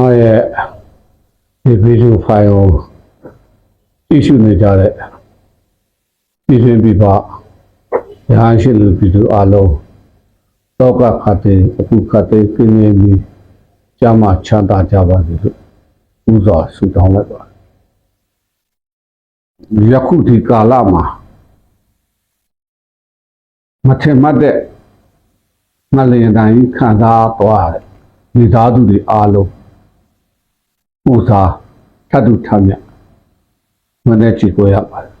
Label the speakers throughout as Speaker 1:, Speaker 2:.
Speaker 1: နော်ရဲ့ဒီဗီဒီယိုဖိုင်ကိုကြည့်ရှုနေကြတဲ့ပြည်တွင်းပြည်ပရဟန်းရှင်လူပြည်သူအလုံးတော့ကခတ်တဲ့အခုခတ်တဲ့ပြင်းနေပြီးကျမ်းမာချမ်းသာကြပါစေလို့ဥစွာဆုတောင်းလိုက်ပါယခုဒီကာလမှာမထင်မှတ်တဲ့ငလျင်တိုင်းခံစားသွားတဲ့မိသားစုတွေအားလုံးဥစားထပ်တူထမ်းမြတ်မနဲ့ကြည့်ကိုရပါတယ်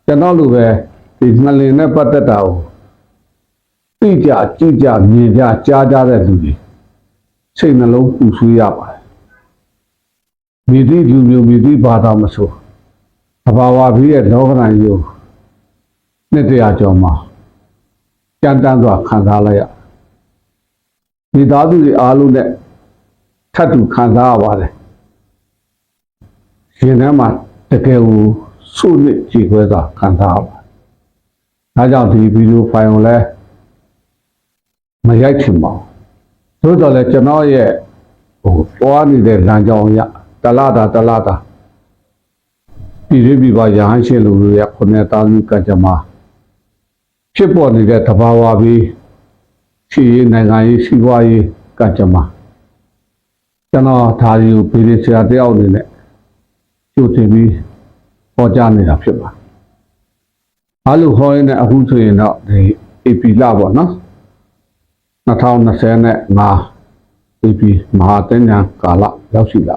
Speaker 1: ကျွန်တော်လိုပဲဒီငလျင်နဲ့ပတ်သက်တာကိုသိကြကြည့်ကြမြင်ကြကြားကြတဲ့လူတွေစိတ်နှလုံးပူဆွေးရပါတယ်မိသည့်လူမျိုးမိသည့်ဘာသာမဆိုသဘာဝပြီးရဲ့လောကဓာတ်ကိုနှစ်တရာကျော်မှာကြမ်းတမ်းစွာခံစားလိုက်ရမိသားစုတွေအားလုံးနဲ့ထပ်တူခံစားရပါတယ်ရှင်ထဲမှာတကယ်ကိုစုနစ်ကြည်ခွဲစွာခံစားရပါတယ်ဒါကြောင့်ဒီဗီဒီယိုဖိုင်ကိုလည်းမရိုက်ချင်ပါဘူးသို့တော်လည်းကျွန်တော်ရဲ့သွားနေတဲ့လမ်းကြောင်းရတလားတာပြည်တွင်းပြည်ပရဟန်းရှင်လူတွေရဲ့ခုနှစ်သားစုကကြမှာဖြစ်ပေါ်နေတဲ့သဘာဝပြီးရှိရေးနိုင်ငံရေးစီးပွားရေးကကြမှာကျွန်တော်ဒါရီကိုပြည်ဆရာတယောက်အနေနဲ့ကြိုတင်ပြီးဟောကြားနေတာဖြစ်ပါအားလို့ဟောရင်းနဲ့အခုဆိုရင်တော့ဒီ AP လပေါ့နော်2025 AP မဟာသင်္ကြန်ကာလရောက်ရှိလာ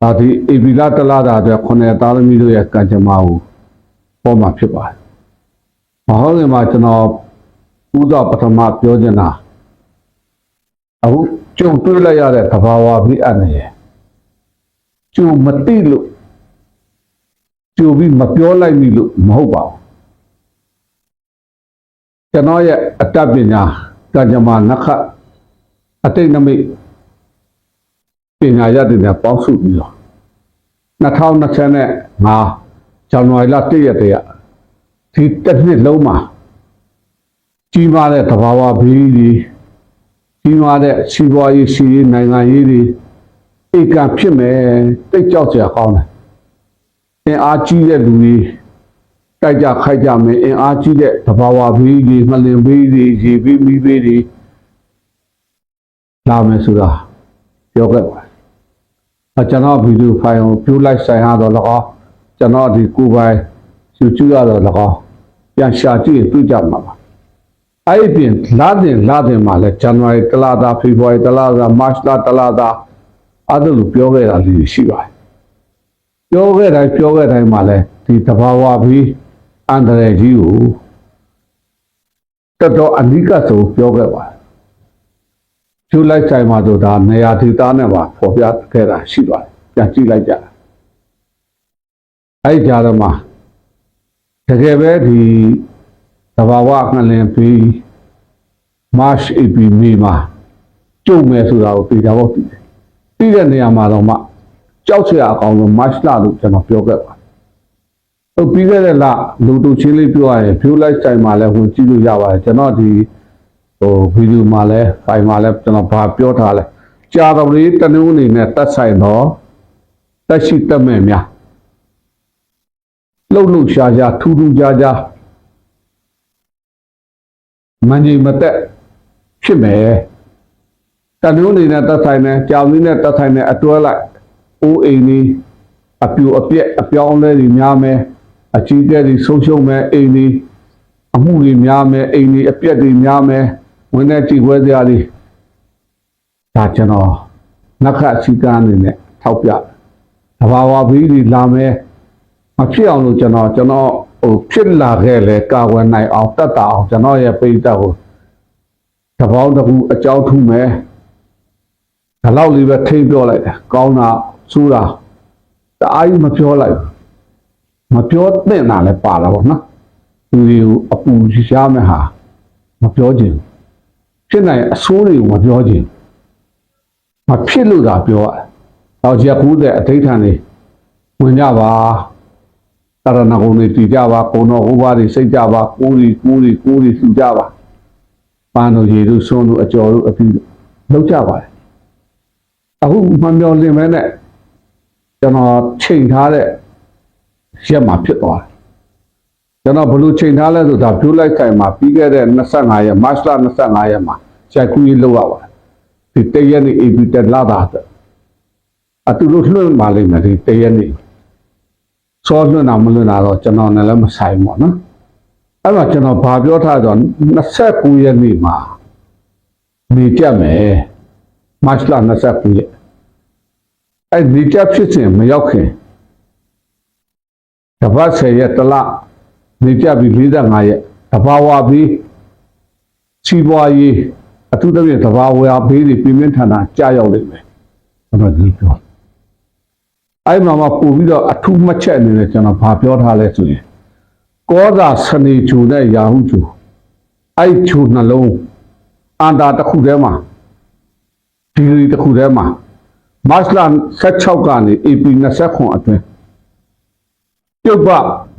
Speaker 1: ပါဒီ AP လတလားတာအတွက်9သားသမီးတို့ရဲ့ကံကြမ္မာကိုဟောမှာဖြစ်ပါတယ်မဟုတ်ရင်မှကျွန်တော်ဥဒပထမပြောချင်တာအခုကြုံတွေ့လိုက်ရတဲ့သဘာဝပြီးအနေနဲ့ကြုံမသိလို့ကြုံပြီးမပြောလိုက်မိလို့မဟုတ်ပါဘူးကျွန်တော်ရဲ့အတ္တပညာကံကြမ္မာနခအတိတ်နမိတ်ပညာရတဲ့နဲ့ပေါင်းစုပြီးတော့2025ဇန်နဝါရီလ1ရက်တည်းကဒီတစ်နှစ်လုံးမှာကြီးမားတဲ့သဘာဝဘေးတွေကြီးမားတဲ့စီးပွားရေးစီးရေးနိုင်ငံရေးတွေဧကဖြစ်မယ်တိတ်ကြောက်စရာကောင်းတယ်အင်အားကြီးတဲ့လူတွေတိုက်ကြခိုက်ကြမယ်အင်အားကြီးတဲ့သဘာဝဘေးတွေငလင်ဘေးတွေရေဘေးမီးဘေးတွေလာမယ်ဆိုတာပြောခဲ့ပါတယ်ကျွန်တော်ဗီဒီယိုဖိုင်ကိုပြိုးလိုက်ဆိုင်ရတော့လည်းကောကျွန်တော်ဒီကိုယ်ပိုင်YouTube ရတော့လည်းကောပြန်ရှာကြည့်တွေ့ကြမှာပါအဲ့ဒီပြင်လာတင်မှာလဲဇန်နဝါရီတလတာဖေဖော်ဝါရီတလတာမတ်လတလတာအဲ့ဒါလိုပြောခဲ့တာလေးရှိပါတယ်ပြောခဲ့တိုင်းမှာလဲဒီတဘာဝပြီးအန္တရာယ်ကြီးကိုတော်အနိကဆုံးပြောခဲ့ပါတယ်ကျူလိုက်ဆိုင်မှာတော့ဒါနေရာဒေသနဲ့ပါပေါ်ပြခဲ့တာရှိပါတယ်ပြန်ကြည့်လိုက်ကြအဲ့ကြတော့မှတကယ်ပဲဒီသဘာဝငလင်ပြီး March April May မှာကျုံမယ်ဆိုတာကိုသိကြဖို့သိတယ်သိတဲ့နေရာမှာတော့မှကြောက်စရာအကောင်ဆုံး March လလို့ကျွန်တော်ပြောခဲ့ပါတယ်ပြီးခဲ့တဲ့လလူတူချင်းလေးပြောရရင် view live တိုင်းမှာလည်းဝင်ကြည့်လို့ရပါတယ်ကျွန်တော်ဒီဗီဒီယိုမှာလည်းဖိုင်မှာလည်းကျွန်တော်ဗာပြောထားလဲကြာတော်လေးတနည်းအနေနဲ့တက်ဆိုင်တော့တက်ရှိတက်မဲ့များလှုပ်ရှားထူးကြားမန်ကြီးမတက်ဖြစ်မယ်တနည်းအနေနဲ့တက်ဆိုင်တယ်ကြောင်လေးနဲ့တက်ဆိုင်တဲ့အတွဲလိုက်အိုးအိမ်ကြီးအပြူအပြက်အပြောင်းလဲတွေများမယ်အကြီးကျယ်တွေဆုံးရှုံးမယ်အိမ်ကြီးအမှုတွေများမယ်အိမ်ကြီးအပြက်တွေများမယ်ဝင်တဲ့ကြည်ခွဲစရာလေးဒါကျွန်တော်နက္ခအစည်းကမ်းအနေနဲ့ထောက်ပြသဘာဝဘေးတွေလာမယ်မဖြစ်အောင်လို့ကျွန်တော်ဖြစ်လာခဲ့လေကာဝယ်နိုင်အောင်တတ်တာအောင်ကျွန်တော်ရဲ့ပိဋကကိုတပေါင်းတစ်ခုအကြောင်းထူးမယ်ဒါလောက်လေးပဲထိပြောလိုက်တယ်ကောင်းတာဆိုးတာတအားကြီးမပြောလိုက်မပြောသင့်တာလည်းပါလာပေါ့နော်သူတွေကိုအပူရှားမဲ့ဟာမပြောချင်ဖြစ်နိုင်အဆိုးတွေကိုမပြောချင်မဖြစ်လို့သာပြောရတယ်တော့ရက်ကူးတဲ့အဋ္ဌဌာန်တွေဝင်ကြပါတရဏဂုံတွေတည်ကြပါကုံတော်ဟောပါတွေစိတ်ကြပါကိုးတွေလှူကြပါပန်းတို့ရေတို့ဆွန်းတို့အကျော်တို့အပြီးလှုပ်ကြပါတယ် အခုမမျော်လင့်မဲနဲ့ကျွန်တော်ချိန်ထားတဲ့ရက်မှာဖြစ်သွားတယ်ကျွန်တော်ဘလို့ချိန်ထားလဲဆိုဒါပြိုးလိုက်ခိုင်မှာပြီးခဲ့တဲ့25ရက်မတ်လ25ရက်မှာရိုက်ကူးရေးလုပ်ရပါတယ်ဒီတရက်နေ့ AP တက်လာတာအတူလို့လွှင့်ပါလိမ့်မယ်ဒီတရက်နေ့စောလွှင့်တာမလွှင့်တာတော့ကျွန်တော်လည်းမဆိုင်ဘူးနော်အဲ့တော့ကျွန်တော်ဘာပြောထားတော့29ရက်နေ့မှာနေကြမယ်မတ်လ29ရက်အဲ့ဒီကြဖြစ်စဉ်မရောက်ခင်တပတ်10ရက်တလနေကြပြီး45ရက်တဘာဝပြီးစီးပွားရေးအထူးသဖြင့်တဘာဝဘေးတွေပြင်းပြင်းထန်ထန်ကြာရောက်လိမ့်မယ်ကျွန်တော်ဒီပြောအဲ့မှာပို့ပြီးတော့အထူးမှတ်ချက်အနေနဲ့ကျွန်တော်ဗာပြောထားလဲဆိုရင်ကောသာစနေဂျူနဲ့ရာဟုဂျူအဲ့ဂျူနှလုံးအန္တာတစ်ခုတည်းမှာဒီဂရီတစ်ခုတည်းမှာမတ်လ16ကနေ AP 29အတွင်းပြုတ်ပ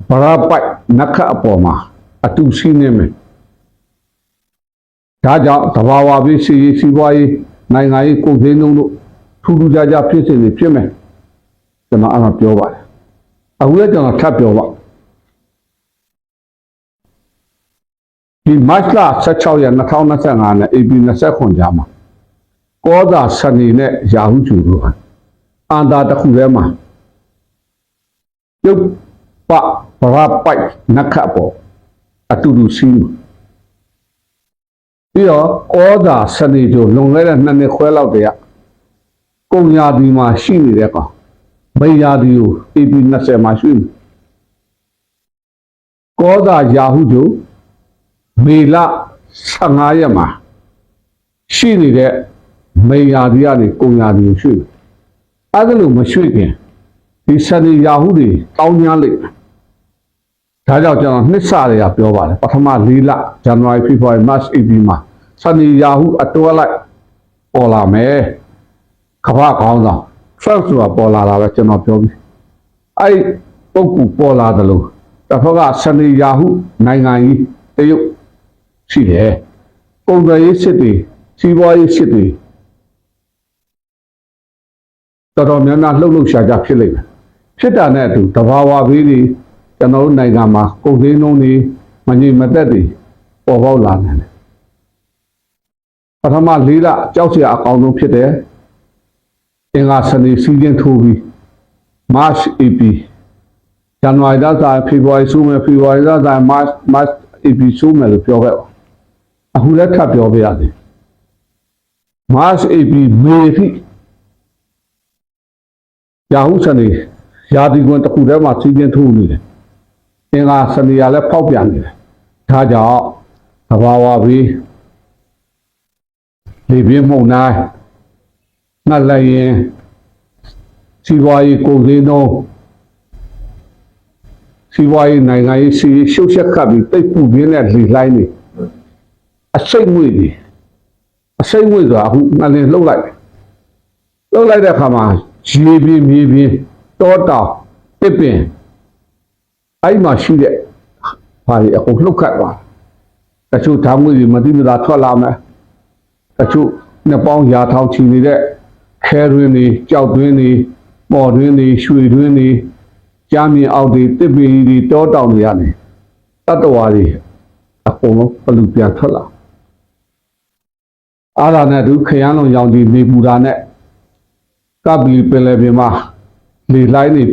Speaker 1: ဗရာပိုက်နခအပေါ်မှာအတူရှိနေမယ်ဒါကြောင့်သဘာဝပြီးစီးပွားရေးနိုင်ငံရေးကုန်စည်နှုန်းတို့ထူးထူးခြားခြားဖြစ်စဉ်တွေဖြစ်မယ်ကျွန်တော်အဲ့ဒါပြောပါတယ်အခုလည်းကျွန်တော်ထပ်ပြောပါဒီမတ်လ16ရက်2025နဲ့ AP 29ကြားမှာကောသာစနေနဲ့ရာဟုဂျူတို့အန္တာတစ်ခုထဲမှာပြုတ်ပဗရာပိုက်နခပေါ်အတူတူစီးပြီးတော့ကောသာစနေဂျူလွန်ခဲ့တဲ့2နှစ်ခွဲလောက်တည်းကကုန်ရာဒီမှာရှိနေတဲ့ကောင်မိရာဒီကို AP 20မှာရှိတယ်ကောသာရာဟုဂျူမေလ15ရက်မှာရှိနေတဲ့မေယာဒီကနေကုန်ရာဒီကိုရွှေ့အဲ့ဒါလို့မရွှေ့ခင်ဒီစနေရာဟုတွေတောင်းညားလိုက်ဒါကြောင့်ကျွန်တော်နှစ်စတွေကပြောပါတယ်ပထမ4လဇန်နဝါရီဖေဖော်ဝါရီမတ်ဧပြီမှာစနေရာဟုအတွဲလိုက်ပေါ်လာမယ်ကမ္ဘာခေါင်းဆောင် Trump ဆိုတာပေါ်လာတာပဲကျွန်တော်ပြောပြီးအဲ့ပုဂ္ဂိုလ်ပေါ်လာတယ်လို့တစ်ဖက်ကစနေရာဟုနိုင်ငံကြီးတရုတ်ရှိတယ်ကုန်သွယ်ရေးစစ်တွေစီးပွားရေးစစ်တွေတော်တော်များများလှုပ်ရှားကြဖြစ်လိမ့်မယ်ဖြစ်တာနဲ့အတူတဘာဝဘေးတွေကျွန်တော်တို့နိုင်ငံမှာကုန်စည်နှုန်းတွေမငြိမ်မသက်တွေပေါ်ပေါက်လာနေတယ်ပထမ4လကြောက်စရာအကောင်းဆုံးဖြစ်တယ်အင်္ဂါစနေစီးကျင်းထိုးပြီး March AP ဇန်နဝါရီလစာဖေဖော်ဝါရီဆိုးမယ်ဖေဖော်ဝါရီလစာ March AP ဆိုးမယ်လို့ပြောခဲ့ပါအခုလည်းထပ်ပြောပြရစီ March AP မေထိရာဟုစနေရာဒီကွန်တစ်ခုတည်းမှာစီးကျင်းထိုးနေတယ်အင်္ဂါစနေရလည်းဖောက်ပြန်နေတယ်ဒါကြောင့်သဘာဝဘေးလေပြင်းမှုန်တိုင်းနှက်လိုက်ရင်စီးပွားရေးကုန်စည်နှုန်းစီးပွားရေးနိုင်ငံရေးစီးရှုပ်ရှက်ခတ်ပြီးတိတ်ပူပြင်းတဲ့လေလှိုင်းတွေအစိတ်ငွေတွေအစိတ်ငွေဆိုတာအခုနှလင်းလှုပ်လိုက်တဲ့အခါမှာရေပြင်းမြေပြင်းတောတောင်တစ်ပင်အဲ့မှာရှိတဲ့ဘာတွေအကုန်လှုပ်ခတ်သွားတချို့ဓာတ်ငွေတွေမတိမတာထွက်လာမယ်တချို့နှစ်ပေါင်းရာထောင်ချီနေတဲ့ခဲတွင်းတွေကြောက်တွင်းတွေပေါ်တွင်းတွေရွှေတွင်းတွေကြားမြင်အောက်တွေတစ်ပင်တွေတောတောင်တွေကနေတတ္တဝါတွေအကုန်လုံးပလူပြန်ထွက်လာအားလာနဲ့သူခရမ်းလုံးရောင်ကြီးနေပူတာနဲ့ကပလီပင်လယ်ပြင်မှာလေလှိုင်းတွေ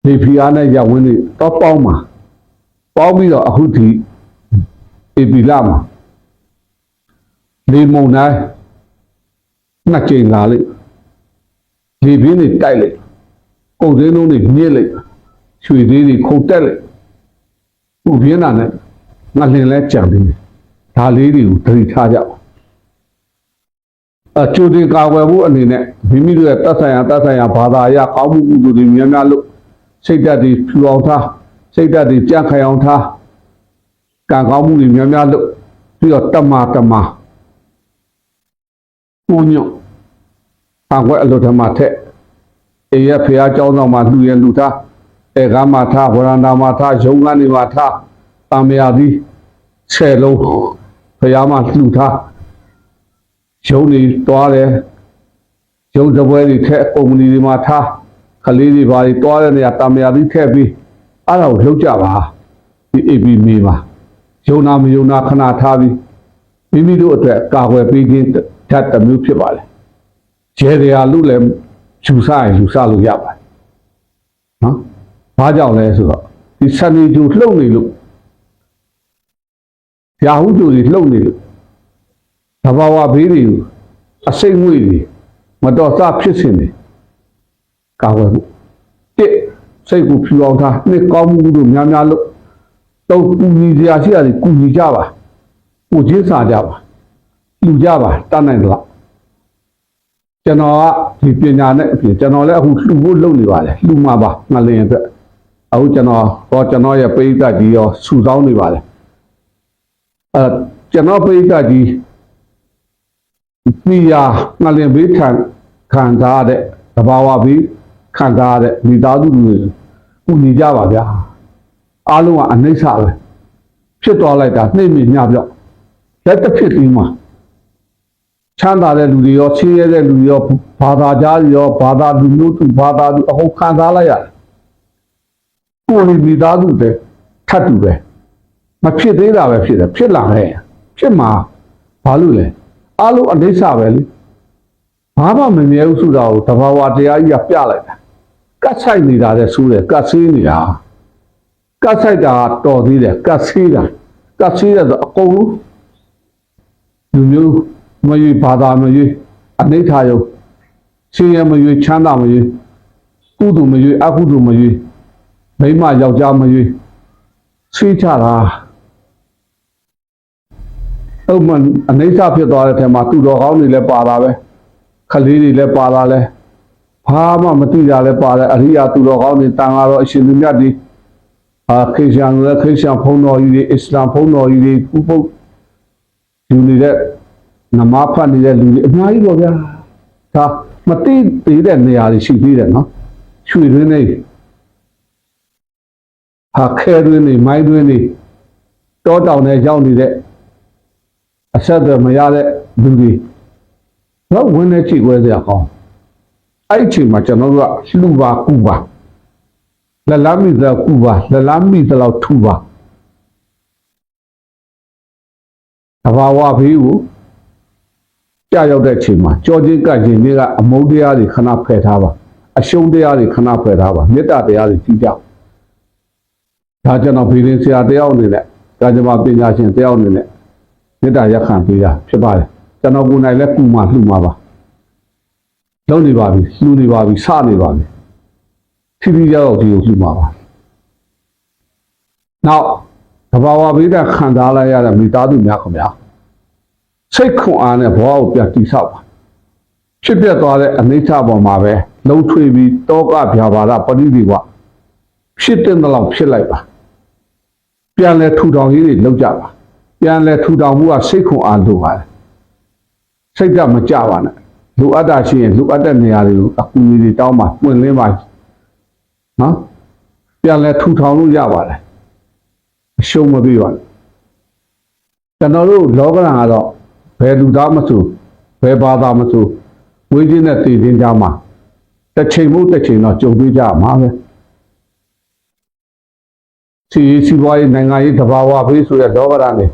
Speaker 1: လေဖီအားနဲ့ရဝင်းတွေတော့ပေါင်းပြီးတော့အခုဒီဧပြီလမှာလေမုန်တိုင်းနှစ်ကြိမ်လာလိမ့်လေပြင်းတွေတိုက်လိုက်ကုန်စည်နှုန်းတွေမြင့်လိုက်ရွှေသေးတွေခုန်တက်လိုက်ပူပြင်းတာနဲ့ငလင်လဲကြံနေတယ်ဒါလေးတွေကိုသတိထားကြပါအကျိုးတင်ကာကွယ်ဖို့အနေနဲ့မိမိတို့ရဲ့တတ်ဆိုင်ရာဘာသာအရကောင်းမှုကုသိုလ်တွေများများလို့စိတ်ဓာတ်တွေဖြူအောင်ထားစိတ်ဓာတ်တွေကြံ့ခိုင်အောင်ထားကံကောင်းမှုတွေများများလို့ပြီးတော့တမကိုညွန့်အကွက်အလို့ဓမ္မထက်အေရဖျားเจ้าတော်မှာလူထားဧကမှာထားဝရန္တာမှာထားရုံကနေမှာထားတမယာသည်10လုံးဖျားမှာလှူထားရုံနေသွားတယ် ရုံးစပွဲတွေထက်ကုမ္ပဏီတွေမှာထားခလေးတွေဘာတွေတွားတဲ့နေရာတာမယာတွေထည့်ပြီးအဲ့ဒါကိုလှုပ်ကြပါဒီ AB မေးပါယုံနာမယုံနာခဏထားပြီးမိမိတို့အတွက်ကာကွယ်ပေးခြင်းဓာတ်တစ်မျိုးဖြစ်ပါလေကျဲတရားလို့လည်းယူဆရင်ယူဆလို့ရပါတယ်နော်ဘာကြောင့်လဲဆိုတော့ဒီစနေကျူလှုပ်နေလို့ရာဟုကျူတွေလှုပ်နေလို့သဘာဝဘေးတွေအစိမ့်ငွေတွေမတော်စဖြစ်စဉ်တွေကာဝယ်မှုတစ်စိတ်ကိုဖြူအောင်ထားနှစ်ကောင်းမှုတို့များများလို့တော့ကူညီစရာရှိရတယ်ကူညီကြပါကိုချင်းစာကြပါလူကြပါတတ်နိုင်လားကျွန်တော်ကဒီပညာနဲ့အပြင်ကျွန်တော်လည်းအခုလှူဖို့လုပ်နေပါတယ်လှူမှာပါငလင်အတွက်အခုကျွန်တော်ရဲ့ပိဋကကြီးရောစုဆောင်းနေပါတယ်ကျွန်တော်ပိဋကကြီးမိယာငလင်ဘေးခံစားတဲ့သဘာဝဘေးခံစားတဲ့မိသားစုတွေကူညီကြပါဗျာအားလုံးကအနှိမ့်စာပဲဖြစ်သွားလိုက်တာနှိမ့်မြညပြောက်လက်တစ်ဖြစ်ပြီးမှချမ်းသာတဲ့လူတွေရောချင်းရဲတဲ့လူတွေရောဘာသာကြားတွေရောဘာသာလူမျိုးသူဘာသာသူအဟုတ်ခံစားလိုက်ရတယ်ကိုယ်မိသားစုတွေထပ်တူပဲမဖြစ်သေးတာပဲဖြစ်တယ်ဖြစ်လာခဲ့ဖြစ်မှာဘာလို့လဲအားလုံးအနှိမ့်စာပဲလေဘာမှမမြဲဘူးဆိုတာကိုတဘာဝတရားကြီးကပြလိုက်တာကတ်ဆိုင်နေတာတဲ့ဆိုးတယ်ကတ်ဆေးနေတာကတ်ဆိုင်တာတော်သေးတယ်ကတ်ဆေးတာကတ်ဆေးတယ်ဆိုအကုန်လူမျိုးမရွေဘာသာမရွေအနိဋ္ဌာယုရှင်ရမရွေချမ်းသာမရွေကုသိုလ်မရွေအကုသိုလ်မရွေမိမယောက်ျားမရွေဆွေးချတာဥပမာအနိစ္စဖြစ်သွားတဲ့ထဲမှာသူတော်ကောင်းတွေလည်းပါတာပဲခလေးတွေလည်းပါလာလဲဘာမှမသိကြလဲပါတယ်အရိယာသူတော်ကောင်းတွေတန်ဃာတော်အရှင်သူမြတ်တွေခရစ်ယာန်လည်းခရစ်ယာန်ဘုန်းတော်ကြီးတွေအစ္စလာမ်ဘုန်းတော်ကြီးတွေဥပုပ်ယူနေတဲ့နမဖတ်နေတဲ့လူတွေအများကြီးပေါ့ဗျာဒါမသိသေးတဲ့နေရာတွေရှိသေးတယ်နော်ရွှေတွင်းတွေခဲတွင်းတွေမိုင်းတွင်းတွေတောတောင်တွေရောက်နေတဲ့အဆက်အသွယ်မရတဲ့လူတွေတော့ဝင်နေကြည့်ခွဲစရာကောင်းအဲ့ဒီအချိန်မှာကျွန်တော်တို့ကလှူပါကူပါလက်လမ်းမိသလောက်ကူပါလက်လမ်းမိသလောက်ထူပါသဘာဝဘေးကိုကြာရောက်တဲ့အချိန်မှာကြောချင်းကပ်ချင်းတွေကအမုန်းတရားတွေခဏဖယ်ထားပါအရှုံးတရားတွေခဏဖယ်ထားပါမေတ္တာတရားတွေကြီးကြဒါကျွန်တော်ဗီဒီဆရာတယောက်အနေနဲ့ဒါကျွန်တော်ပညာရှင်တယောက်အနေနဲ့မေတ္တာရက်ခံပေးတာဖြစ်ပါတယ်ကျွန်တော်ကိုယ်နိုင်လည်းကူမှလှူမှာပါလုံးနေပါပြီလှူနေပါပြီစနေပါပြီဖြည်းဖြည်းရောက်ဒီကိုလှူမှာပါနောက်သဘာဝဘေးကခံစားလိုက်ရတဲ့မိသားစုများခင်ဗျာစိတ်ခွန်အားနဲ့ဘဝကိုပြန်တည်ဆောက်ပါဖြစ်ပြသွားတဲ့အနိစ္စပေါ်မှာပဲလုံးထွေးပြီးတောကဗျာပါဒပရိဒီဝဖြစ်တဲ့လောက်ဖြစ်လိုက်ပါပြန်လဲထူထောင်ရေးတွေလုပ်ကြပါပြန်လဲထူထောင်မှုကစိတ်ခွန်အားလိုပါတယ်စိတ်ကမကြပါနဲ့လိုအပ်တာရှိရင်လိုအပ်တဲ့နေရာတွေကိုအကူအညီတွေတောင်းပါပွင့်လင်းပါနော်ပြန်လဲထူထောင်လို့ရပါတယ်အရှုံးမပေးပါနဲ့ကျွန်တော်တို့လောကရန်ကတော့ဘယ်လူသားမဆိုဘယ်ဘာသာမဆိုဝိခြင်းနဲ့တည်ခြင်းကြမှာတစ်ချိန်မို့တစ်ချိန်တော့ကြုံတွေ့ကြမှာပဲစီပွားရေးနိုင်ငံရေးသဘာဝဘေးဆိုတဲ့လောကရန်တွေ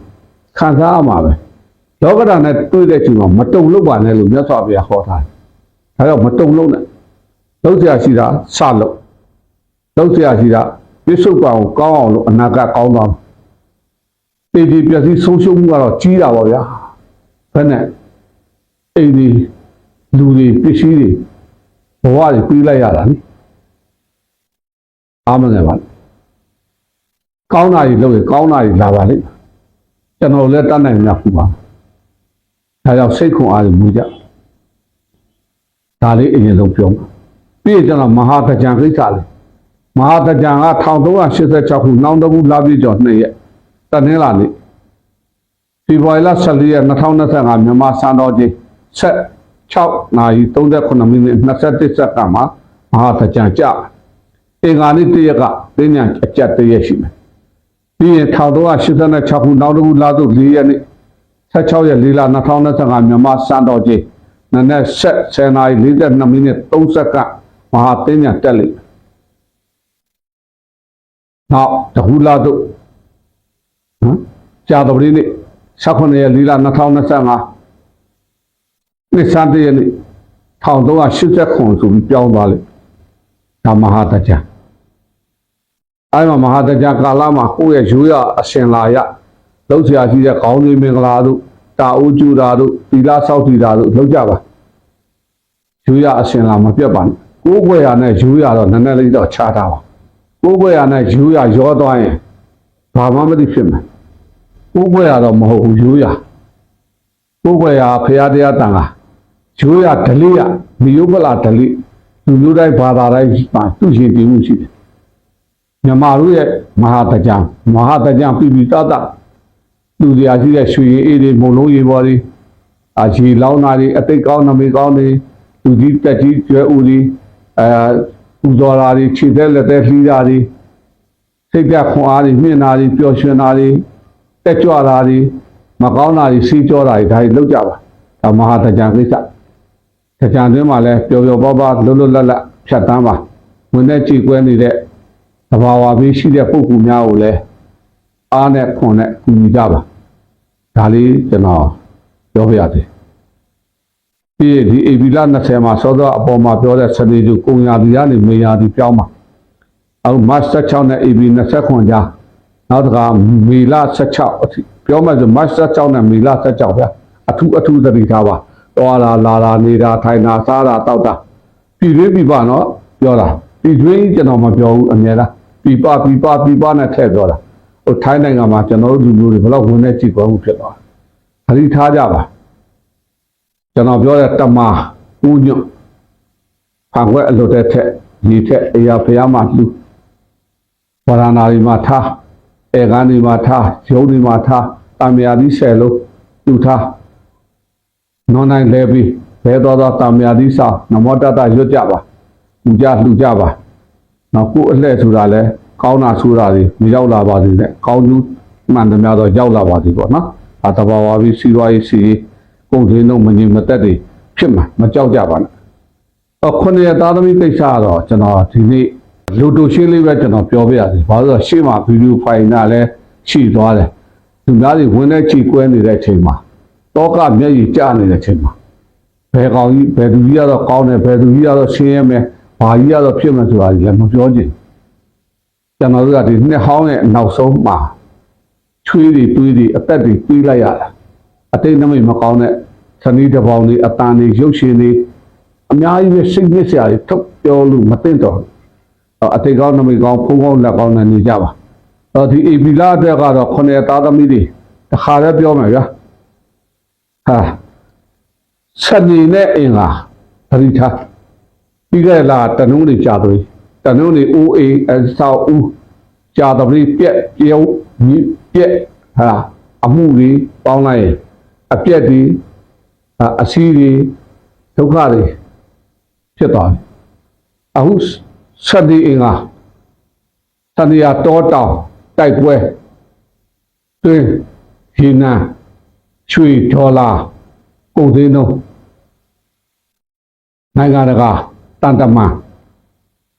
Speaker 1: ခံစားရမှာပဲလောကရန်နဲ့တွေ့တဲ့ချိန်မှာမတုံလို့ပါနဲ့လို့မြတ်စွာဘုရားဟောထားတယ်ဒါတော့မတုံလို့နဲ့လုံးเสียရှိတာစလုံးเสียရှိတာပြစ္ဆုတ်ပံကိုကောင်းအောင်လို့အနာဂတ်ကောင်းသွားမှာပေဒီပျက်စီးဆုံးရှုံးမှုကတော့ကြီးတာပါဗျာဘယ်နဲ့အိမ်ဒီလူတွေပစ္စည်းတွေဘဝတွေပြီးလိုက်ရတာနိအားမနေပါနဲ့ကောင်းတာကြီးလုပ်ရင်ကောင်းတာကြီးလာပါလိမ့်ကျွန်တော်လည်းတတ်နိုင်မှာခုပါဒါကြောင့်စိတ်ခွန်အားကြီးမူကြဒါလေးအရင်ဆုံးပြောပြီးကျွန်တော်မဟာတကြံကိစ္စလေးမဟာတကြံက1386ခုနောက်တစ်ခုလာပြည့်ကျော်2ရက်တနင်္လာနေ့ဖေဖော်ဝါရီလ14ရက်2025မြန်မာစံတော်ချိန်6နာရီ38မိနစ်21စက္ကန့်မှာမဟာတကြံကြအင်္ဂါနေ့တရက်ကပညာအကျက်တရက်ရှိမယ်ပြီးရင်1386ခုနောက်တစ်ခုလာသို့4ရက်နေ့16ရက်4လ2025မြန်မာစံတော်ချိန် နနဲ့10 နာရီ 42 မိနစ် 3 စက္ကန့်မဟာသင်္ကြန်တက်လိမ့်မယ်နောက်တခုလာတို့ကြာသပတေးနေ့18 ရက် 4 လ 2025နှစ်စံတရနေ့1389ဆိုပြီးပြောင်းသွားလိမ့်ဒါမဟာတကြံအဲ့မှာမဟာတကြံကာလမှာကိုယ့်ရဲ့ရိုးရအရှင်လာရလောက်ဆရာကြီးတဲ့ခေါင်းလေးမင်္ဂလာတို့တာအိုးကျူတာတို့သီလဆောက်တည်တာတို့လောက်ကြပါရိုးရအရှင်လာမပြတ်ပါနဲ့ကိုယ်ွယ်ရနဲ့ရိုးရတော့နည်းနည်းလေးတော့ခြားတာပါကိုယ်ွယ်ရနဲ့ရိုးရရောသွားရင်ဘာမှမသိဖြစ်မယ်ကိုယ်ွယ်ရတော့မဟုတ်ဘူးရိုးရကိုယ်ွယ်ရဖရာတရားတန်ခါရိုးရဓလိရမိယုပလာဓလိလူမျိုးတိုင်းဘာသာတိုင်းမှာသူ့ရှင်တည်မှုရှိတယ်မြန်မာတို့ရဲ့မဟာတကြံပြည်ပြည်သားသားလူစရာရှိတဲ့ရွှေရည်အေးတွေမုံလုံးရေပေါ်တွေရေလောင်းတာတွေအသိကောင်းနမေကောင်းတွေလူကြီးတက်ကြီးကျွဲဦးတွေပူဇော်တာတွေခြေသက်လက်သက်လှီးတာတွေစိတ်ကခွန်အားတွေမြင့်တာတွေပျော်ရွှင်တာတွေတက်ကြွတာတွေမကောင်းတာတွေစီးကြောတာတွေဒါတွေလောက်ကြပါဒါမဟာတကြံကိစ္စတကြံတွင်းမှာလဲပျော်ပျော်ပါပါလွတ်လွတ်လပ်လပ်ဖြတ်တန်းပါဝင်တဲ့ကြည်ကွဲနေတဲ့သဘာဝဘေးရှိတဲ့ပုဂ္ဂိုလ်များကိုလည်းအားနဲ့ခွန်နဲ့ကူညီကြပါဒါလေးကျွန်တော်ပြောပြရတယ်ဒီဧပြီလ 20မှာစောစောအပေါ်မှာပြောတဲ့စနေကျကုံရာဒီကနေမေရာဒီပြောင်းမှာအခုမတ်16နဲ့ဧပြီ29ကြားနောက်တစ်ခါမေလ16အထိပြောမှဆိုမတ်16နဲ့မေလ16ဗျာအထူးသတိထားပါတော်လာလာနေတာထိုင်တာစားတာတောက်တာပြည်တွင်းပြည်ပနော်ပြောတာပြည်တွင်းကျွန်တော်မပြောဘူးအများလားပြည်ပနဲ့ထည့်ပြောတာဟိုထိုင်းနိုင်ငံမှာကျွန်တော်တို့လူမျိုးတွေဘယ်လောက်ဝင်နေကြည့်ကွာမှုဖြစ်သွားသတိထားကြပါကျွန်တော်ပြောတဲ့တမဦးညွန့်ဖန်ခွက်အလွတ်တဲ့ထက်ဒီထက်အရာဖျားမှလူဝရဏာတွေမှာထားဧကန်တွေမှာထားရုံးတွေမှာထားတံမြာသီး10လုံးလူထားနွန်နိုင်လဲပြီးဘဲတော်တံမြာသီးစာနမောတတရွတ်ကြပါလူကြပါနောက်ကိုအလှဲ့ဆိုတာလဲကောင်းတာဆိုတာတွေမရောက်လာပါသေးနဲ့ကောင်းကျိုးမှန်သမျှတော့ရောက်လာပါသေးပေါ့နော်ဒါတဘာဝပြီးစီးပွားရေးစီကုန်စည်နှုန်းမငြိမ်မသက်တွေဖြစ်မှာမကြောက်ကြပါနဲ့ခုနှစ်သားသမီးကိစ္စကတော့ကျွန်တော်ဒီနေ့လူတို့ရှင်းလေးပဲကျွန်တော်ပြောပြရစီဘာလို့ဆိုရှေ့မှာဗီဒီယိုဖိုင်ကလည်းရှိသွားတယ်သူများတွေဝင်တဲ့ချိန်ကွဲနေတဲ့အချိန်မှာတောကမျက်ရည်ကျနေတဲ့အချိန်မှာဘယ်ကောင်ကြီးဘယ်သူကြီးကတော့ကောင်းတယ်ဘယ်သူကြီးကတော့ရှင်းရမယ်ဘာကြီးကတော့ဖြစ်မယ်ဆိုတာကြီးလည်းမပြောချင်ကျွန်တော်တို့ကဒီနှစ်ဟောင်းရဲ့နောက်ဆုံးမှာချွေးတွေတွေးတွေအသက်တွေပြီးလိုက်ရတာအတိတ်နမိတ်မကောင်းတဲ့သနီးတစ်ပေါင်းတွေအတန်တွေရုပ်ရှင်တွေအများကြီးပဲစိတ်ညစ်စရာတွေထုတ်ပြောလို့မသိတော့အတိတ်ကောင်းနမိတ်ကောင်းဖုံးကောင်းလက်ကောင်းနဲ့နေကြပါဒီဧပြီလအတွက်ကတော့9သားသမီးတွေတခါတည်းပြောမယ်ဗျာစနေနဲ့အင်္ဂါပရိသတ်ပြီးခဲ့လာတနုံးတွေကြာသွေးတနုံးတွေအိုးအေးအဆောက်ဦးကြာတပရိပြက်ပြုံးမြစ်ပြက်အမှုတွေပေါင်းလိုက်ရင်အပြက်တွေအစီးတွေဒုက္ခတွေဖြစ်သွားတယ်အခုစနေအင်္ဂါစနေရတောတောင်တိုက်ပွဲတွင်းဟိနာချွေဒေါ်လာကုန်စည်နှုန်းနိုင်ငံတကာတန်တမန်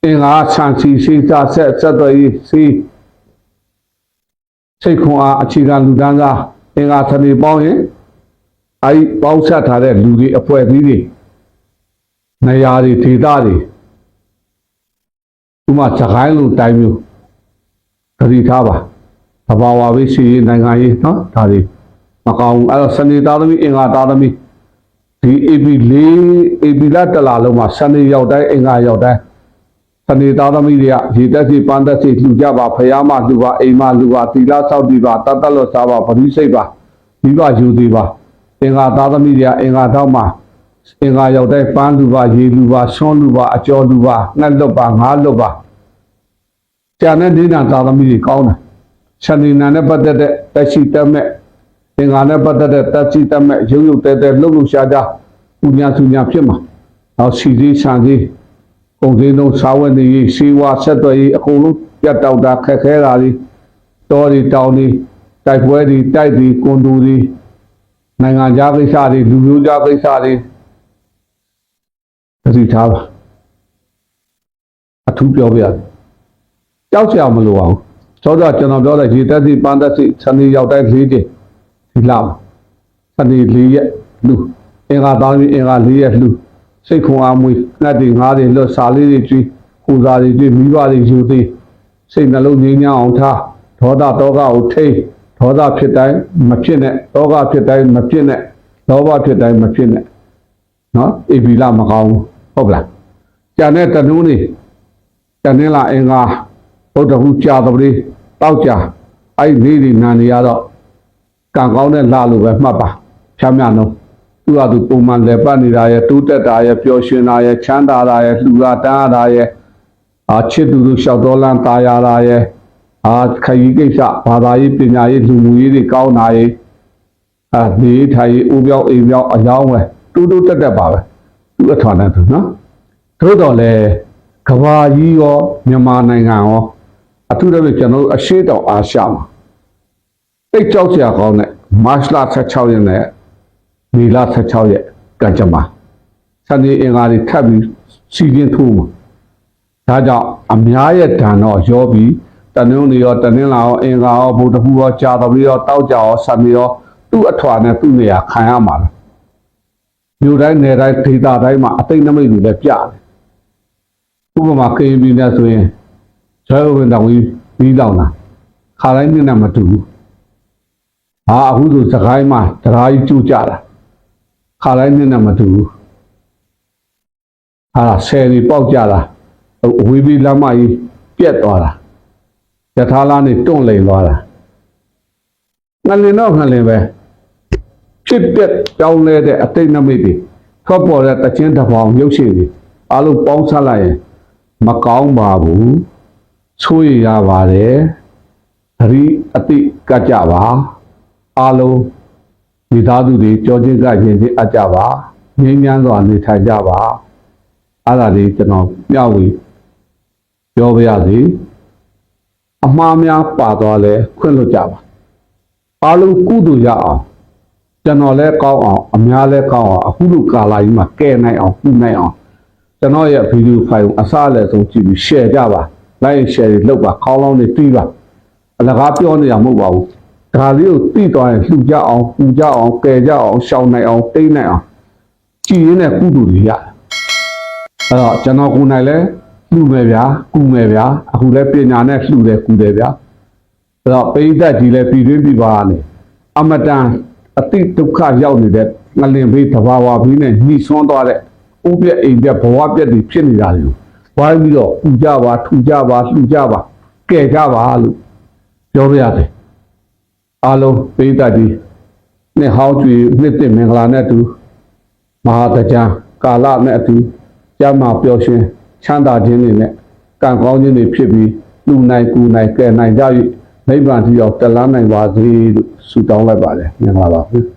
Speaker 1: အင်္ဂါဆန်စီစီစာဆက်သွယ်ရေးစီစိတ်ခွန်အားအခြေခံလူတန်းစားအင်္ဂါသနေပေါင်းရင်အဲဒီပေါင်းဆက်ထားတဲ့လူတွေအဖွဲ့အစည်းတွေနေရာတွေဒေသတွေဥမာစကိုင်းလူတိုင်းမျိုးခရီးထားပါသဘာဝဘေးရှိရေးနိုင်ငံရေးနော်ဒါတွေမကောင်းဘူးအဲ့တော့စနေသားသမီးအင်္ဂါသားသမီးဒီAP လတလာလုံးမှာစနေရောက်တိုင်းအင်္ဂါရောက်တိုင်းစနေသားသမီးတွေကရေတက်စီပန်းတက်စီလှူကြပါဖယားမလှူပါအိမ်မလှူပါသီလဆောက်တည်ပါတတ်လွတ်စားပါပရိစိတ်ပါဒီပါယူသေးပါအင်္ဂါသားသမီးတွေကအင်္ဂါတော့မှာအင်္ဂါရောက်တိုင်းပန်းလှူပါရေလှူပါဆွန်းလှူပါအကျော်လှူပါငှက်လွတ်ပါငါးလွတ်ပါကျန်တဲ့ဒေသသားသမီးတွေကောင်းတယ်စနေနာနဲ့ပတ်သက်တဲ့တက်ရှိတက်မဲ့အင်္ဂါနဲ့ပတ်သက်တဲ့တက်ရှိတက်မဲ့ရုပ်တဲလှုပ်ရှားကြပူညာစုညာဖြစ်မှာနောက်စီစည်းဆန်စည်းကုန်စည်နှုန်းစားဝတ်နေရေးစီးဝါဆက်သွယ်ရေးအကုန်လုံးပြတ်တောက်တာခက်ခဲတာတွေတောတွေတောင်တွေတိုက်ပွဲတွေတိုက်တွေကွန်ဒူတွေနိုင်ငံခြားကိစ္စတွေလူမျိုးခြားကိစ္စတွေ စီထားပါအထူးပြောပြရတယ်ကြောက်ကြမလို့အောင်စောစောကျွန်တော်ပြောတဲ့ရေတက်စီပန်းတက်စီစနေရောက်တိုင်း၄ချိန်ဒီလောက်စနေ၄ရက်လူအင်္ဂါသားပြီးအင်္ဂါ၄ရက်လူစိတ်ခွန်အားမွေးငှက်တွေငါးတွေလွတ်စာလေးတွေကျွေးကိုယ်စားတွေကျွေးမိဘတွေယူသေးစိတ်နှလုံးငြိမ်းချမ်းအောင်ထားဒေါသတောကကိုထိဒေါသဖြစ်တိုင်းမဖြစ်နဲ့တောကဖြစ်တိုင်းမဖြစ်နဲ့လောဘဖြစ်တိုင်းမဖြစ်နဲ့နော်အေဗီလာမကောင်းဘူးဟုတ်လားကျန်တဲ့တနူးနေတနင်္လာအင်္ဂါဗုဒ္ဓဟူးကြာတပတိတောက်ကြအဲ့ဒီနေ့ဒီနာနေရတော့ကံကောင်းတဲ့လာလို့ပဲမှတ်ပါဖြမ်းမြနော်သူကသူပုံမှန်လည်းပတ်နေတာရဲ့တိုးတက်တာရဲ့ပျော်ရွှင်တာရဲ့ချမ်းသာတာရဲ့လှူတာတန်းရတာရဲ့ချစ်သူတို့လျှောက်တော်လန်းตายရတာရဲ့ခရီးကိစ္စဘာသာရေးပညာရေးလူမှုရေးတွေကောင်းတာရဲ့ဒီထိုင်ဦးပြောင်းအိမ်ပြောင်းအကြောင်းပဲတိုးတက်တက်ပါပဲသူအထောင်နဲ့သူနော်သို့တော်လည်းကဘာကြီးရောမြန်မာနိုင်ငံရောအထူးသဖြင့်ကျွန်တော်အရှိတောင်အာရှမှာတိတ်ကြောက်စရာကောင်းတဲ့မတ်လ16ရက်နဲ့မေလ16ရက်ကံကြမ္မာစနေအင်္ဂါတွေထပ်ပြီးစီကင်းထိုးမှာဒါကြောင့်အများရဲ့ဓာန်တော့ရောပြီးတနင်္ဂနွေရောတနင်္လာရောအင်္ဂါရောဗုဒ္ဓဟူးရောကြာတော်ရောတောက်ကြရောစနေရောသူ့အထွာနဲ့သူ့နေရာခံရမှာပဲမြို့တိုင်းနယ်တိုင်းဒေသတိုင်းမှာအသိနမိတ်တွေလည်းပြတယ်ဥပမာKNBနဲ့ဆိုရင်ဇွဲဝင်တောင်ကြီးပြီးတောင်တာခါတိုင်းနဲ့မတူဘူးအခုဆိုစကိုင်းမှာတရားကြီးကျူကြတာခါတိုင်းနဲ့မတူဘူးဆယ်တွေပေါက်ကြတာအဝေးပြီးလမ်းမကြီးပြက်သွားတာယထာလားနေတွန့်လိန်သွားတာငလင်တော့ငလင်ပဲဖြစ်ပြက်ကြောင်းလဲတဲ့အတိတ်နမိတ်တွေထွက်ပေါ်တဲ့တခြင်းတစ်ပေါင်ရုပ်ရှင်တွေအားလုံးပေါင်းစပ်လိုက်ရင်မကောင်းပါဘူးဆိုးရပါတယ်အရိအတိကကြပါအားလုံးမိသားစုတွေကြောချင်းကချင်းချင်းအကြပါငြိမ်းချမ်းစွာနေထိုင်ကြပါအဲ့ဒါလေးကျွန်တော်မျှဝေပြောပြရစီအမှားများပါသွားလဲခွင့်လွှတ်ကြပါအားလုံးကုသိုလ်ရအောင်ကျွန်တော်လည်းကောင်းအောင်အများလည်းကောင်းအောင်အခုလိုကာလကြီးမှာကဲနိုင်အောင်ပြုနိုင်အောင်ကျွန်တော်ရဲ့ဗီဒီယိုဖိုင်ကိုအစားအလည်ဆုံးကြည့်ပြီး share ကြပါ like share တွေလုပ်ပါခေါင်းလောင်းတွေတီးပါအလကားပြောနေရမဟုတ်ပါဘူးဒါလေးကိုတီးသွားရင်လှူကြအောင်ပူကြအောင်ကဲကြအောင်ရှောင်နိုင်အောင်တိတ်နိုင်အောင်ကြည်ရင်းတဲ့ကုသိုလ်တွေရတယ်အဲ့တော့ကျွန်တော်ကိုယ်နိုင်လဲလှူမယ်ဗျာကူမယ်ဗျာအခုလဲပညာနဲ့လှူတယ်ကူတယ်ဗျာအဲ့တော့ပိဋကကြီးလဲပြည်တွင်းပြည်ပကနေအမတန်အတိဒုက္ခရောက်နေတဲ့ငလင်ဘေးတဘာဝဘေးနဲ့ညှိဆွမ်းသွားတဲ့ဥပ္ပအိမ်ပြဘဝပြက်တွေဖြစ်နေတာတွေကိုဝိုင်းပြီးတော့ပူကြပါထူကြပါလှူကြပါကဲကြပါလို့ပြောပြရတယ်အားလုံးပိဋကကြီးနဲ့ဟောင်းကျွေနှစ်သိမင်္ဂလာနဲ့တူမဟာတကြံကာလနဲ့အတူကျမ်းမာပျော်ရွှင်ချမ်းသာခြင်းတွေနဲ့ကံကောင်းခြင်းတွေဖြစ်ပြီးလူနိုင်ကူနိုင်ကဲနိုင်ကြ၍နိဗ္ဗာန်ထိရောက်တက်လန်းနိုင်ပါစေလို့ဆုတောင်းလိုက်ပါတယ်မင်္ဂလာပါခင်ဗျ